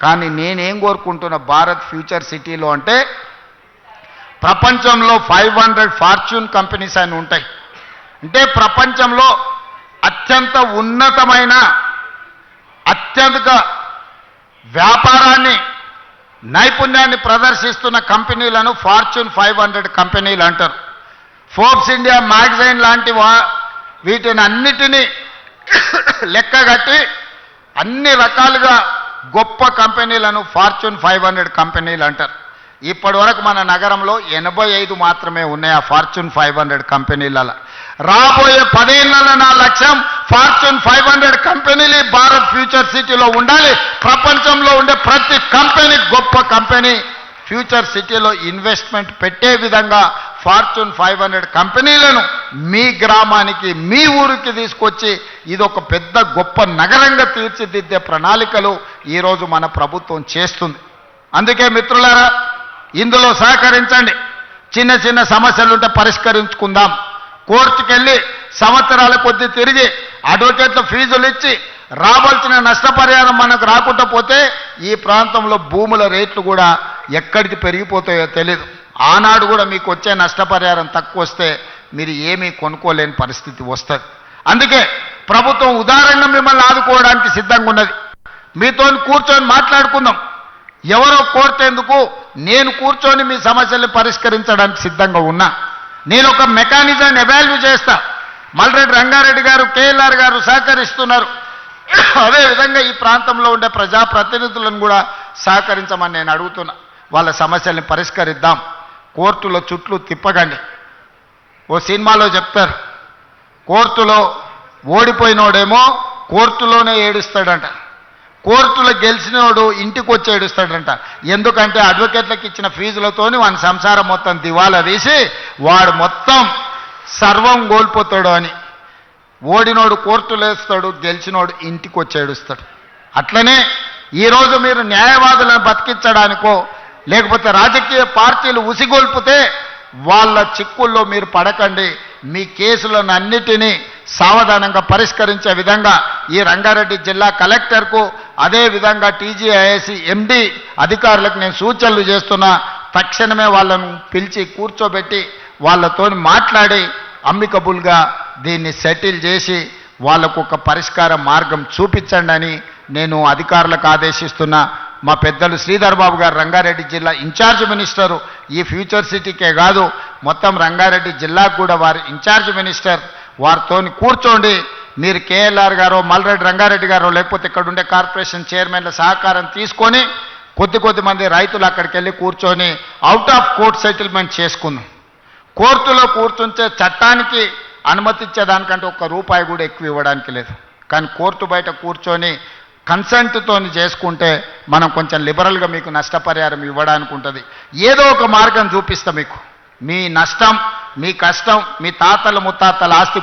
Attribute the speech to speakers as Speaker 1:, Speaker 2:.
Speaker 1: కానీ నేనేం కోరుకుంటున్న భారత్ ఫ్యూచర్ సిటీలో అంటే ప్రపంచంలో 500 ఫార్చ్యూన్ కంపెనీస్ అని ఉంటాయి. అంటే ప్రపంచంలో అత్యంత ఉన్నతమైన అత్యధిక వ్యాపారాన్ని నైపుణ్యాన్ని ప్రదర్శిస్తున్న కంపెనీలను ఫార్చ్యూన్ 500 కంపెనీలు అంటారు. ఫోర్బ్స్ ఇండియా మ్యాగజైన్ లాంటి వీటిని అన్నిటినీ లెక్కగట్టి అన్ని రకాలుగా గొప్ప కంపెనీలను ఫార్చ్యూన్ 500 కంపెనీలు అంటారు. ఇప్పటి వరకు మన నగరంలో 85 మాత్రమే ఉన్నాయి ఆ ఫార్చ్యూన్ 500 కంపెనీలలో. రాబోయే 10 ఏళ్లలో నా లక్ష్యం ఫార్చ్యూన్ 500 కంపెనీలు భారత్ ఫ్యూచర్ సిటీలో ఉండాలి. ప్రపంచంలో ఉండే ప్రతి కంపెనీ గొప్ప కంపెనీ ఫ్యూచర్ సిటీలో ఇన్వెస్ట్మెంట్ పెట్టే విధంగా ఫార్చ్యూన్ 500 కంపెనీలను మీ గ్రామానికి మీ ఊరికి తీసుకొచ్చి ఇదొక పెద్ద గొప్ప నగరంగా తీర్చిదిద్దే ప్రణాళికలు ఈరోజు మన ప్రభుత్వం చేస్తుంది. అందుకే మిత్రులారా, ఇందులో సహకరించండి. చిన్న చిన్న సమస్యలుంటే పరిష్కరించుకుందాం. కోర్టుకెళ్ళి సంవత్సరాల కొద్దీ తిరిగి అడ్వకేట్ల ఫీజులు ఇచ్చి రావాల్సిన నష్టపరిహారం మనకు రాకుండా పోతే ఈ ప్రాంతంలో భూముల రేట్లు కూడా ఎక్కడికి పెరిగిపోతాయో తెలియదు. ఆనాడు కూడా మీకు వచ్చే నష్టపరిహారం తక్కువ వస్తే మీరు ఏమీ కొనుక్కోలేని పరిస్థితి వస్తుంది. అందుకే ప్రభుత్వం ఉదారంగా మిమ్మల్ని ఆదుకోవడానికి సిద్ధంగా ఉన్నది. మీతో కూర్చొని మాట్లాడుకుందాం. ఎవరో కోర్టేందుకు, నేను కూర్చొని మీ సమస్యల్ని పరిష్కరించడానికి సిద్ధంగా ఉన్నా. నేను ఒక మెకానిజాన్ని ఎవాల్యూ చేస్తా. మల్రెడ్డి రంగారెడ్డి గారు, కేఎల్ఆర్ గారు సహకరిస్తున్నారు. అదేవిధంగా ఈ ప్రాంతంలో ఉండే ప్రజాప్రతినిధులను కూడా సహకరించమని నేను అడుగుతున్నా. వాళ్ళ సమస్యల్ని పరిష్కరిద్దాం. కోర్టులో చుట్లు తిప్పకండి. ఓ సినిమాలో చెప్తారు, కోర్టులో ఓడిపోయినోడేమో కోర్టులోనే ఏడుస్తాడంట, కోర్టులో గెలిచినోడు ఇంటికి వచ్చి ఏడుస్తాడంట. ఎందుకంటే అడ్వకేట్లకు ఇచ్చిన ఫీజులతోని వాని సంసారం మొత్తం దివాలా తీసి వాడు మొత్తం సర్వం కోల్పోతాడు అని. ఓడినోడు కోర్టులో వేస్తాడు, గెలిచినోడు ఇంటికి వచ్చి ఏడుస్తాడు. అట్లనే ఈరోజు మీరు న్యాయవాదులను బతికించడానికో లేకపోతే రాజకీయ పార్టీలు ఉసిగొల్పితే వాళ్ళ చిక్కుల్లో మీరు పడకండి. మీ కేసులను అన్నిటినీ సావధానంగా పరిష్కరించే విధంగా ఈ రంగారెడ్డి జిల్లా కలెక్టర్కు, అదేవిధంగా టీజీఐఏసీ ఎండి అధికారులకు నేను సూచనలు చేస్తున్నా. తక్షణమే వాళ్ళను పిలిచి కూర్చోబెట్టి వాళ్ళతో మాట్లాడి అమ్మికబుల్గా దీన్ని సెటిల్ చేసి వాళ్ళకు ఒక పరిష్కార మార్గం చూపించండి అని నేను అధికారులకు ఆదేశిస్తున్నా. మా పెద్దలు శ్రీధర్ బాబు గారు రంగారెడ్డి జిల్లా ఇన్ఛార్జ్ మినిస్టరు. ఈ ఫ్యూచర్ సిటీకే కాదు మొత్తం రంగారెడ్డి జిల్లాకు కూడా వారు ఇన్ఛార్జ్ మినిస్టర్. వారితో కూర్చోండి. మీరు కేఎల్ఆర్ గారో మల్రెడ్డి రంగారెడ్డి గారో లేకపోతే ఇక్కడ ఉండే కార్పొరేషన్ చైర్మన్ల సహకారం తీసుకొని కొద్ది మంది రైతులు అక్కడికి వెళ్ళి కూర్చొని అవుట్ ఆఫ్ కోర్ట్ సెటిల్మెంట్ చేసుకుందాం. కోర్టులో కూర్చుంటే చట్టానికి అనుమతించేదానికంటే ₹1 కూడా ఎక్కువ ఇవ్వడానికి లేదు. కానీ కోర్టు బయట కూర్చొని కన్సెంట్తో చేసుకుంటే మనం కొంచెం లిబరల్గా మీకు నష్టపరిహారం ఇవ్వడానికి ఉంటుంది. ఏదో ఒక మార్గం చూపిస్తా మీకు. మీ నష్టం, మీ కష్టం, మీ తాతల ముత్తాతల ఆస్తి